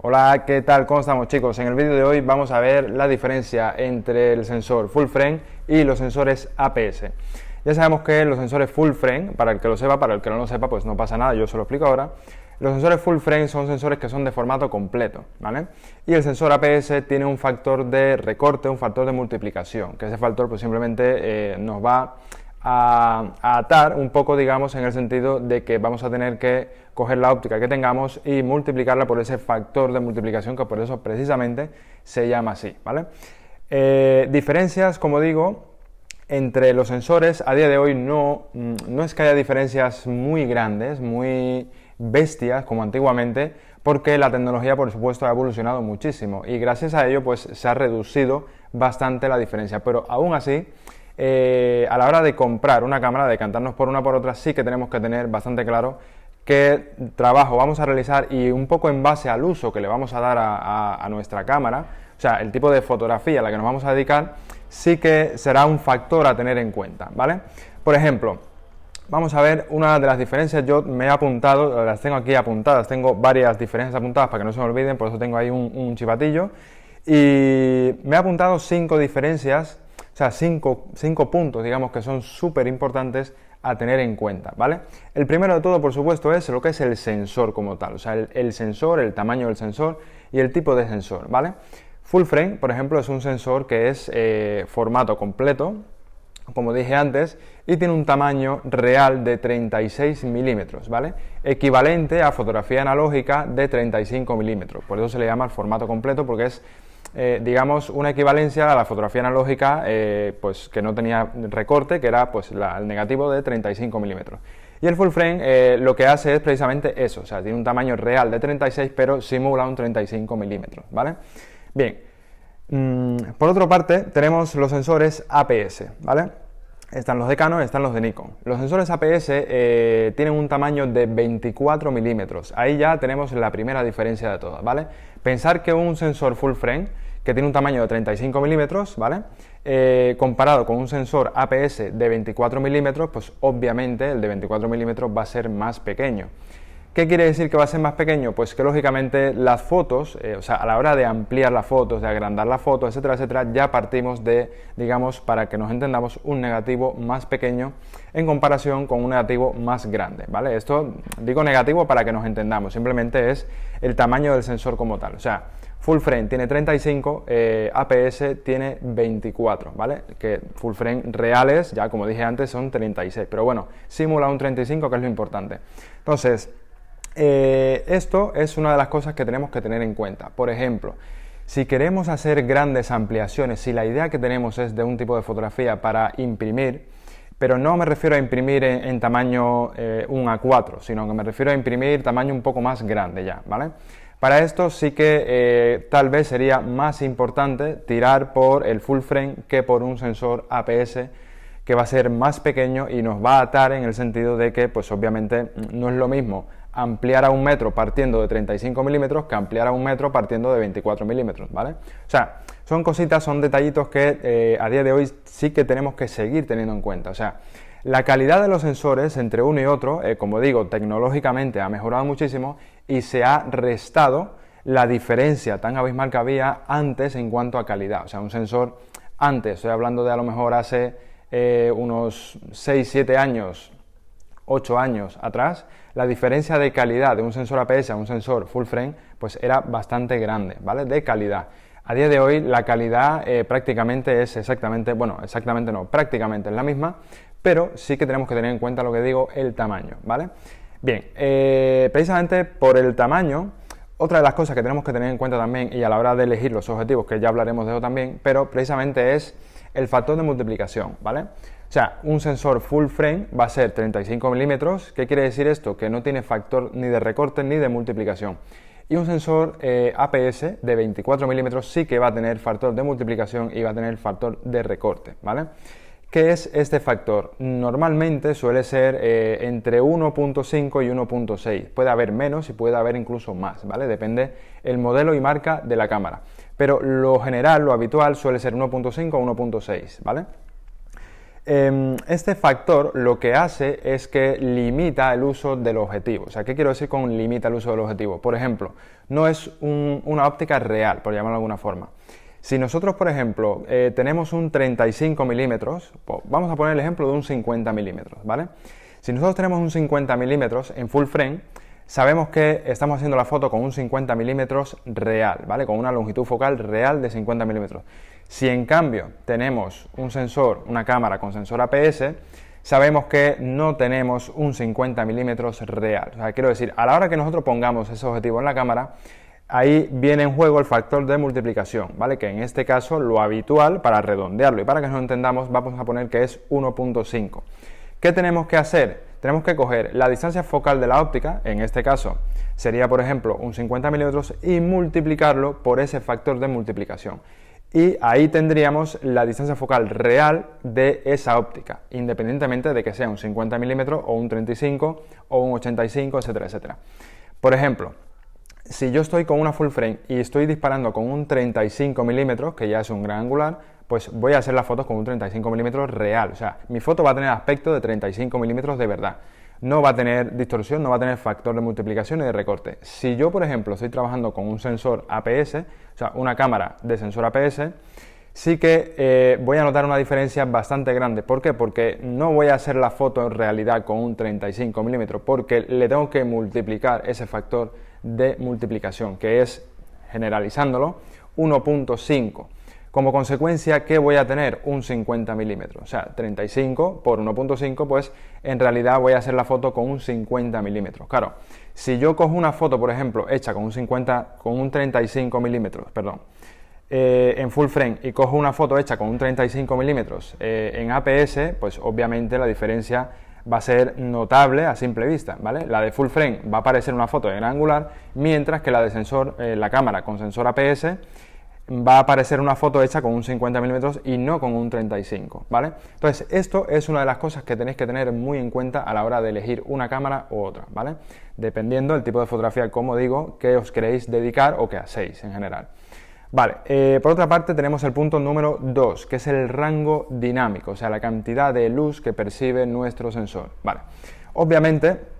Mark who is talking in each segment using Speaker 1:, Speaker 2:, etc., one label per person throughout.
Speaker 1: Hola, ¿qué tal? ¿Cómo estamos, chicos? En el vídeo de hoy vamos a ver la diferencia entre el sensor full frame y los sensores APS. Ya sabemos que los sensores full frame, para el que lo sepa, para el que no lo sepa, pues no pasa nada, yo se lo explico ahora. Los sensores full frame son sensores que son de formato completo, ¿vale? Y el sensor APS tiene un factor de recorte, un factor de multiplicación, que ese factor pues simplemente nos va a atar un poco, digamos, en el sentido de que vamos a tener que coger la óptica que tengamos y multiplicarla por ese factor de multiplicación, que por eso precisamente se llama así, ¿vale? Diferencias, como digo, entre los sensores, a día de hoy no es que haya diferencias muy grandes, muy bestias como antiguamente, porque la tecnología, por supuesto, ha evolucionado muchísimo y gracias a ello pues se ha reducido bastante la diferencia, pero aún así a la hora de comprar una cámara, de cantarnos por una por otra, sí que tenemos que tener bastante claro qué trabajo vamos a realizar y un poco en base al uso que le vamos a dar a nuestra cámara, o sea, el tipo de fotografía a la que nos vamos a dedicar, sí que será un factor a tener en cuenta, ¿vale? Por ejemplo, vamos a ver una de las diferencias. Yo me he apuntado, las tengo aquí apuntadas, tengo varias diferencias apuntadas para que no se me olviden, por eso tengo ahí un chivatillo, y me he apuntado 5 diferencias, o sea, 5 puntos, digamos, que son súper importantes a tener en cuenta, ¿vale? El primero de todo, por supuesto, es lo que es el sensor como tal, o sea, el sensor, el tamaño del sensor y el tipo de sensor, ¿vale? Full frame, por ejemplo, es un sensor que es formato completo, como dije antes, y tiene un tamaño real de 36 milímetros, ¿vale? Equivalente a fotografía analógica de 35 milímetros, por eso se le llama el formato completo, porque es digamos, una equivalencia a la fotografía analógica pues que no tenía recorte, que era pues el negativo de 35 milímetros. Y el full frame lo que hace es precisamente eso, o sea, tiene un tamaño real de 36, pero simula un 35 milímetros, ¿vale? Bien, por otra parte tenemos los sensores APS, ¿vale? Están los de Canon, están los de Nikon. Los sensores APS tienen un tamaño de 24 milímetros. Ahí ya tenemos la primera diferencia de todas, ¿vale? Pensar que un sensor full frame, que tiene un tamaño de 35 milímetros, ¿vale? Comparado con un sensor APS de 24 milímetros, pues obviamente el de 24 milímetros va a ser más pequeño. ¿Qué quiere decir que va a ser más pequeño? Pues que lógicamente las fotos, o sea, a la hora de ampliar las fotos, de agrandar las fotos, etcétera, etcétera, ya partimos de, digamos, para que nos entendamos, un negativo más pequeño en comparación con un negativo más grande, ¿vale? Esto digo negativo para que nos entendamos, simplemente es el tamaño del sensor como tal, o sea, full frame tiene 35, APS tiene 24, ¿vale? Que full frame reales, ya como dije antes, son 36, pero bueno, simula un 35, que es lo importante. Entonces, esto es una de las cosas que tenemos que tener en cuenta. Por ejemplo, si queremos hacer grandes ampliaciones, si la idea que tenemos es de un tipo de fotografía para imprimir, pero no me refiero a imprimir en tamaño 1:4, sino que me refiero a imprimir tamaño un poco más grande ya, ¿vale? Para esto sí que tal vez sería más importante tirar por el full frame que por un sensor APS, que va a ser más pequeño y nos va a atar en el sentido de que, pues obviamente, no es lo mismo ampliar a 1 metro partiendo de 35 milímetros que ampliar a 1 metro partiendo de 24 milímetros, ¿vale? O sea, son cositas, son detallitos que a día de hoy sí que tenemos que seguir teniendo en cuenta. O sea, la calidad de los sensores entre uno y otro, como digo, tecnológicamente ha mejorado muchísimo y se ha restado la diferencia tan abismal que había antes en cuanto a calidad. O sea, un sensor antes, estoy hablando de a lo mejor hace unos 6, 7 años, 8 años atrás, la diferencia de calidad de un sensor APS a un sensor full frame pues era bastante grande, ¿vale? De calidad. A día de hoy la calidad prácticamente es exactamente, bueno, exactamente no, prácticamente es la misma, pero sí que tenemos que tener en cuenta lo que digo, el tamaño, ¿vale? Bien, precisamente por el tamaño, otra de las cosas que tenemos que tener en cuenta también, y a la hora de elegir los objetivos, que ya hablaremos de eso también, pero precisamente es el factor de multiplicación, ¿vale? O sea, un sensor full frame va a ser 35 milímetros. ¿Qué quiere decir esto? Que no tiene factor ni de recorte ni de multiplicación. Y un sensor APS de 24 milímetros sí que va a tener factor de multiplicación y va a tener factor de recorte, ¿vale? ¿Qué es este factor? Normalmente suele ser entre 1.5 y 1.6. Puede haber menos y puede haber incluso más, ¿vale? Depende el modelo y marca de la cámara. Pero lo general, lo habitual, suele ser 1.5 o 1.6, ¿vale? Este factor lo que hace es que limita el uso del objetivo. O sea, ¿qué quiero decir con limita el uso del objetivo? Por ejemplo, no es una óptica real, por llamarlo de alguna forma. Si nosotros, por ejemplo, tenemos un 35 milímetros, vamos a poner el ejemplo de un 50 milímetros, ¿vale? Si nosotros tenemos un 50 milímetros en full frame, sabemos que estamos haciendo la foto con un 50 milímetros real, ¿vale? Con una longitud focal real de 50 milímetros. Si en cambio tenemos un sensor, una cámara con sensor APS, sabemos que no tenemos un 50 milímetros real. O sea, quiero decir, a la hora que nosotros pongamos ese objetivo en la cámara, ahí viene en juego el factor de multiplicación, ¿vale? Que en este caso lo habitual, para redondearlo y para que nos entendamos, vamos a poner que es 1.5. ¿Qué tenemos que hacer? Tenemos que coger la distancia focal de la óptica, en este caso sería por ejemplo un 50 milímetros, y multiplicarlo por ese factor de multiplicación. Y ahí tendríamos la distancia focal real de esa óptica, independientemente de que sea un 50 milímetros o un 35 o un 85, etcétera, etcétera. Por ejemplo, si yo estoy con una full frame y estoy disparando con un 35 milímetros, que ya es un gran angular, pues voy a hacer las fotos con un 35 milímetros real. O sea, mi foto va a tener aspecto de 35 milímetros de verdad. No va a tener distorsión, no va a tener factor de multiplicación y de recorte. Si yo, por ejemplo, estoy trabajando con un sensor APS, o sea, una cámara de sensor APS, sí que voy a notar una diferencia bastante grande. ¿Por qué? Porque no voy a hacer la foto en realidad con un 35 milímetros, porque le tengo que multiplicar ese factor de multiplicación, que es, generalizándolo, 1.5. Como consecuencia, ¿qué voy a tener? Un 50 milímetros. O sea, 35 por 1.5, pues en realidad voy a hacer la foto con un 50 milímetros. Claro, si yo cojo una foto, por ejemplo, hecha con un 35 milímetros, perdón, en full frame, y cojo una foto hecha con un 35 milímetros en APS, pues obviamente la diferencia va a ser notable a simple vista, ¿vale? La de full frame va a aparecer una foto en gran angular, mientras que la de sensor, la cámara con sensor APS, va a aparecer una foto hecha con un 50 milímetros y no con un 35, ¿vale? Entonces, esto es una de las cosas que tenéis que tener muy en cuenta a la hora de elegir una cámara u otra, ¿vale? Dependiendo del tipo de fotografía, como digo, que os queréis dedicar o que hacéis en general. Vale, por otra parte tenemos el punto número 2, que es el rango dinámico, o sea, la cantidad de luz que percibe nuestro sensor, ¿vale? Obviamente,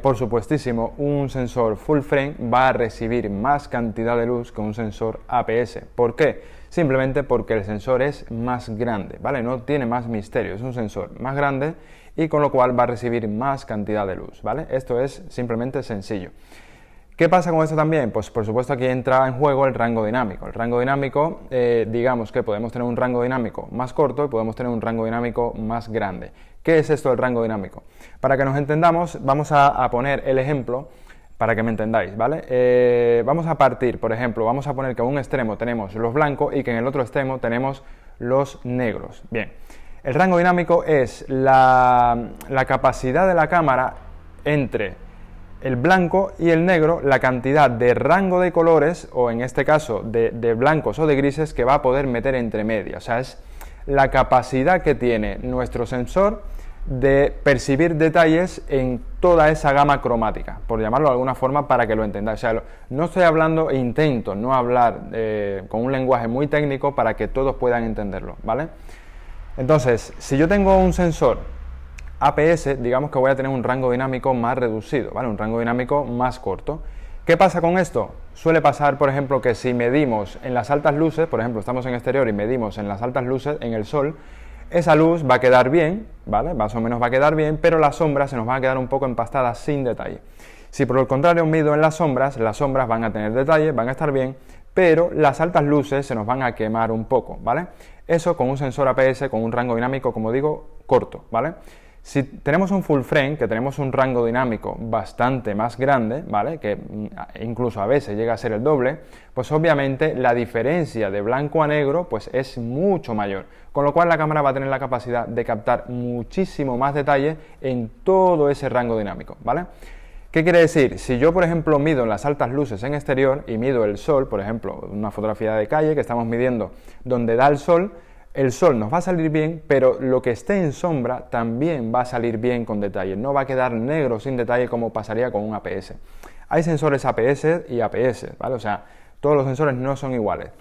Speaker 1: por supuestísimo, un sensor full frame va a recibir más cantidad de luz que un sensor APS. ¿Por qué? Simplemente porque el sensor es más grande, ¿vale? No tiene más misterio, es un sensor más grande y con lo cual va a recibir más cantidad de luz, ¿vale? Esto es simplemente sencillo. ¿Qué pasa con esto también? Pues por supuesto aquí entra en juego el rango dinámico. El rango dinámico, digamos que podemos tener un rango dinámico más corto y podemos tener un rango dinámico más grande. ¿Qué es esto del rango dinámico? Para que nos entendamos, vamos a poner el ejemplo para que me entendáis, ¿vale? Vamos a partir, por ejemplo, vamos a poner que en un extremo tenemos los blancos y que en el otro extremo tenemos los negros. Bien, el rango dinámico es la capacidad de la cámara entre el blanco y el negro, la cantidad de rango de colores, o en este caso de blancos o de grises, que va a poder meter entre medias. O sea, es la capacidad que tiene nuestro sensor de percibir detalles en toda esa gama cromática, por llamarlo de alguna forma para que lo entendáis. O sea, no estoy hablando, intento no hablar con un lenguaje muy técnico para que todos puedan entenderlo, ¿vale? Entonces, si yo tengo un sensor APS, digamos que voy a tener un rango dinámico más reducido, ¿vale? Un rango dinámico más corto. ¿Qué pasa con esto? Suele pasar, por ejemplo, que si medimos en las altas luces, por ejemplo, estamos en exterior y medimos en las altas luces, en el sol, esa luz va a quedar bien, ¿vale? Más o menos va a quedar bien, pero las sombras se nos van a quedar un poco empastadas sin detalle. Si por el contrario mido en las sombras van a tener detalle, van a estar bien, pero las altas luces se nos van a quemar un poco, ¿vale? Eso con un sensor APS, con un rango dinámico, como digo, corto, ¿vale? Si tenemos un full frame, que tenemos un rango dinámico bastante más grande, ¿vale? Que incluso a veces llega a ser el doble, pues obviamente la diferencia de blanco a negro pues es mucho mayor, con lo cual la cámara va a tener la capacidad de captar muchísimo más detalle en todo ese rango dinámico, ¿vale? ¿Qué quiere decir? Si yo, por ejemplo, mido en las altas luces en exterior y mido el sol, por ejemplo, una fotografía de calle que estamos midiendo donde da el sol nos va a salir bien, pero lo que esté en sombra también va a salir bien con detalle, no va a quedar negro sin detalle como pasaría con un APS. Hay sensores APS y APS, ¿vale? O sea, todos los sensores no son iguales,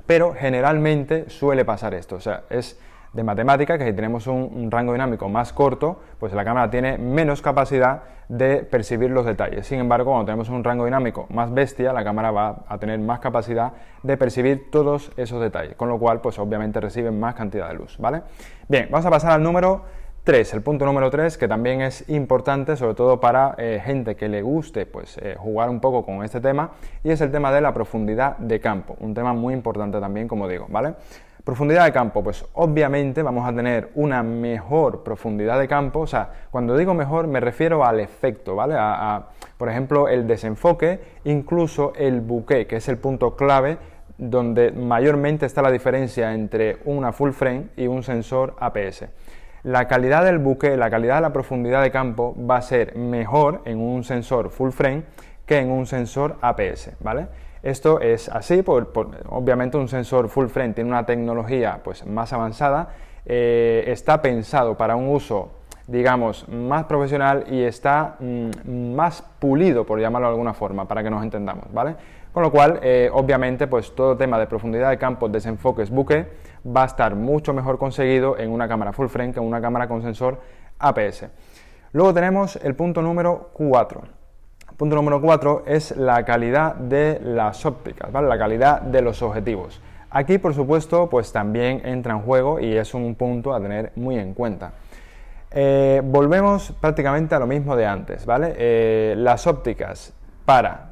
Speaker 1: pero generalmente suele pasar esto, o sea, es de matemática, que si tenemos un rango dinámico más corto, pues la cámara tiene menos capacidad de percibir los detalles. Sin embargo, cuando tenemos un rango dinámico más bestia, la cámara va a tener más capacidad de percibir todos esos detalles, con lo cual, pues obviamente reciben más cantidad de luz, ¿vale? Bien, vamos a pasar al número 3, el punto número 3, que también es importante, sobre todo para gente que le guste pues, jugar un poco con este tema, y es el tema de la profundidad de campo, un tema muy importante también, como digo, ¿vale? Profundidad de campo, pues obviamente vamos a tener una mejor profundidad de campo, o sea, cuando digo mejor me refiero al efecto, ¿vale? Por ejemplo, el desenfoque, incluso el bokeh, que es el punto clave donde mayormente está la diferencia entre una full frame y un sensor APS. La calidad del bokeh, la calidad de la profundidad de campo va a ser mejor en un sensor full frame que en un sensor APS, ¿vale? Esto es así, obviamente un sensor full frame tiene una tecnología pues, más avanzada, está pensado para un uso, digamos, más profesional y está más pulido, por llamarlo de alguna forma, para que nos entendamos, ¿vale? Con lo cual, obviamente, pues todo tema de profundidad de campo, desenfoques, bokeh, va a estar mucho mejor conseguido en una cámara full frame que en una cámara con sensor APS. Luego tenemos el punto número 4. El punto número 4 es la calidad de las ópticas, ¿vale? La calidad de los objetivos. Aquí, por supuesto, pues también entra en juego y es un punto a tener muy en cuenta. Volvemos prácticamente a lo mismo de antes, ¿vale? Las ópticas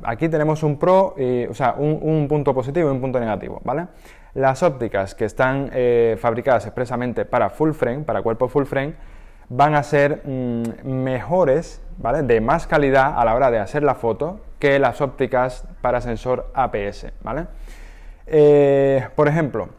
Speaker 1: aquí tenemos un pro, o sea, un punto positivo y un punto negativo, ¿vale? Las ópticas que están fabricadas expresamente para full frame, para cuerpo full frame, van a ser mejores, ¿vale? De más calidad a la hora de hacer la foto que las ópticas para sensor APS, ¿vale? Por ejemplo,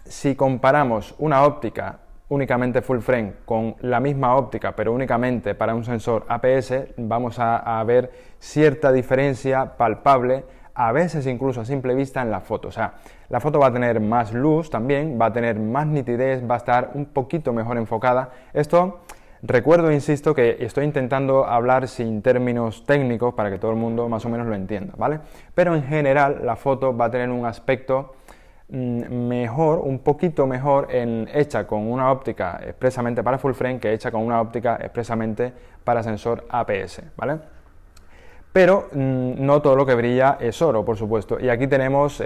Speaker 1: si comparamos una óptica únicamente full frame con la misma óptica pero únicamente para un sensor APS, vamos a ver cierta diferencia palpable, a veces incluso a simple vista en la foto. O sea, la foto va a tener más luz también, va a tener más nitidez, va a estar un poquito mejor enfocada. Esto, recuerdo, insisto, que estoy intentando hablar sin términos técnicos para que todo el mundo más o menos lo entienda, ¿vale? Pero en general la foto va a tener un aspecto mejor, un poquito mejor hecha con una óptica expresamente para full frame que hecha con una óptica expresamente para sensor APS, ¿vale? Pero no todo lo que brilla es oro, por supuesto, y aquí tenemos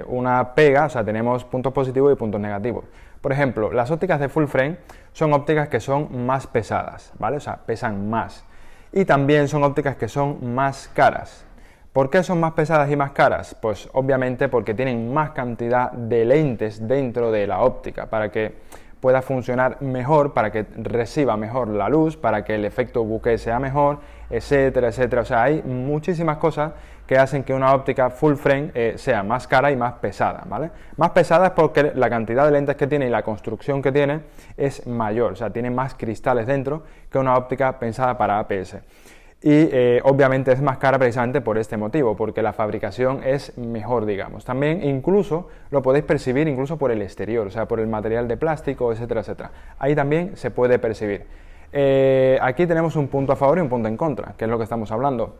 Speaker 1: una pega, o sea, tenemos puntos positivos y puntos negativos. Por ejemplo, las ópticas de full frame son ópticas que son más pesadas, ¿vale? O sea, pesan más, y también son ópticas que son más caras. ¿Por qué son más pesadas y más caras? Pues obviamente porque tienen más cantidad de lentes dentro de la óptica para que pueda funcionar mejor, para que reciba mejor la luz, para que el efecto bokeh sea mejor, etcétera, etcétera. O sea, hay muchísimas cosas que hacen que una óptica full frame sea más cara y más pesada, ¿vale? Más pesada es porque la cantidad de lentes que tiene y la construcción que tiene es mayor, o sea, tiene más cristales dentro que una óptica pensada para APS. Y obviamente es más cara precisamente por este motivo, porque la fabricación es mejor, digamos. También incluso lo podéis percibir incluso por el exterior, o sea, por el material de plástico, etcétera, etcétera. Ahí también se puede percibir. Aquí tenemos un punto a favor y un punto en contra, que es lo que estamos hablando.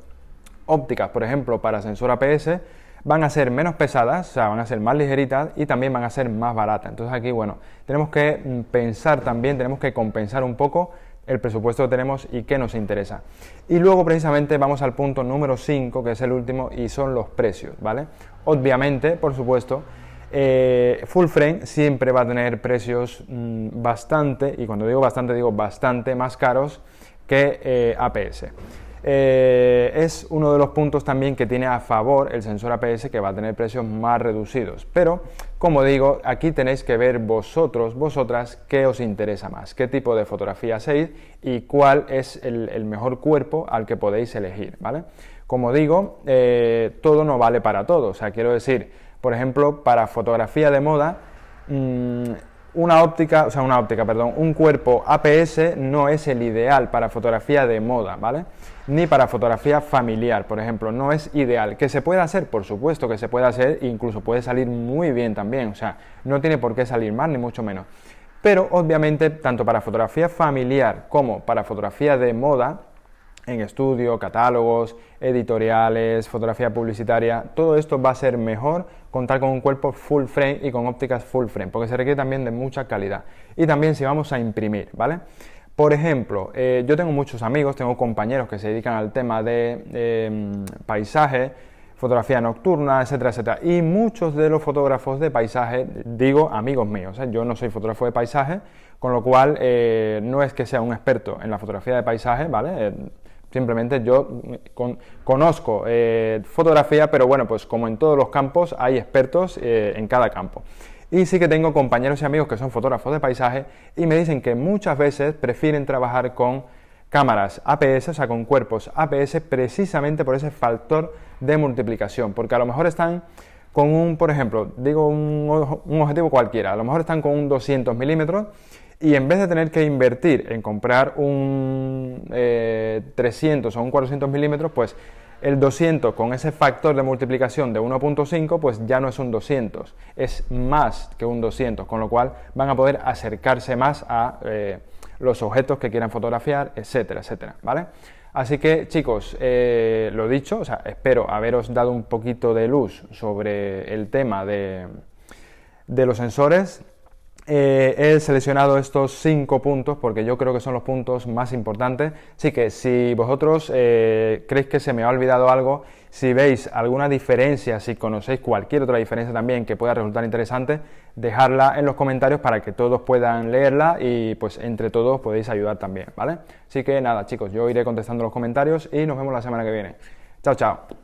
Speaker 1: Ópticas, por ejemplo, para sensor APS van a ser menos pesadas, o sea, van a ser más ligeritas y también van a ser más baratas. Entonces aquí, bueno, tenemos que pensar también, tenemos que compensar un poco el presupuesto que tenemos y qué nos interesa. Y luego precisamente vamos al punto número 5, que es el último, y son los precios, ¿vale? Obviamente, por supuesto, full frame siempre va a tener precios bastante, y cuando digo bastante más caros que APS. Es uno de los puntos también que tiene a favor el sensor APS, que va a tener precios más reducidos, pero como digo, aquí tenéis que ver vosotras qué os interesa más, qué tipo de fotografía hacéis y cuál es el mejor cuerpo al que podéis elegir, ¿vale? Como digo, todo no vale para todo, o sea, quiero decir, por ejemplo, para fotografía de moda, un cuerpo APS no es el ideal para fotografía de moda, ¿vale? Ni para fotografía familiar, por ejemplo, no es ideal. ¿Que se puede hacer? Por supuesto que se puede hacer, e incluso puede salir muy bien también, o sea, no tiene por qué salir mal, ni mucho menos. Pero, obviamente, tanto para fotografía familiar como para fotografía de moda, en estudio, catálogos, editoriales, fotografía publicitaria, todo esto va a ser mejor contar con un cuerpo full frame y con ópticas full frame, porque se requiere también de mucha calidad. Y también si vamos a imprimir, ¿vale? Por ejemplo, yo tengo muchos amigos, tengo compañeros que se dedican al tema de paisaje, fotografía nocturna, etcétera, etcétera. Y muchos de los fotógrafos de paisaje, digo amigos míos, yo no soy fotógrafo de paisaje, con lo cual no es que sea un experto en la fotografía de paisaje, ¿vale? Simplemente yo conozco fotografía, pero bueno, pues como en todos los campos hay expertos en cada campo. Y sí que tengo compañeros y amigos que son fotógrafos de paisaje y me dicen que muchas veces prefieren trabajar con cámaras APS, o sea, con cuerpos APS, precisamente por ese factor de multiplicación, porque a lo mejor están con un, por ejemplo, digo un objetivo cualquiera, a lo mejor están con un 200 milímetros y en vez de tener que invertir en comprar un 300 o un 400 milímetros, pues el 200 con ese factor de multiplicación de 1.5, pues ya no es un 200, es más que un 200, con lo cual van a poder acercarse más a los objetos que quieran fotografiar, etcétera, etcétera, ¿vale? Así que, chicos, lo dicho, o sea, espero haberos dado un poquito de luz sobre el tema de los sensores. He seleccionado estos 5 puntos porque yo creo que son los puntos más importantes, así que si vosotros creéis que se me ha olvidado algo, si veis alguna diferencia, si conocéis cualquier otra diferencia también que pueda resultar interesante, dejadla en los comentarios para que todos puedan leerla y pues entre todos podéis ayudar también, ¿vale? Así que nada, chicos, yo iré contestando los comentarios y nos vemos la semana que viene. Chao, chao.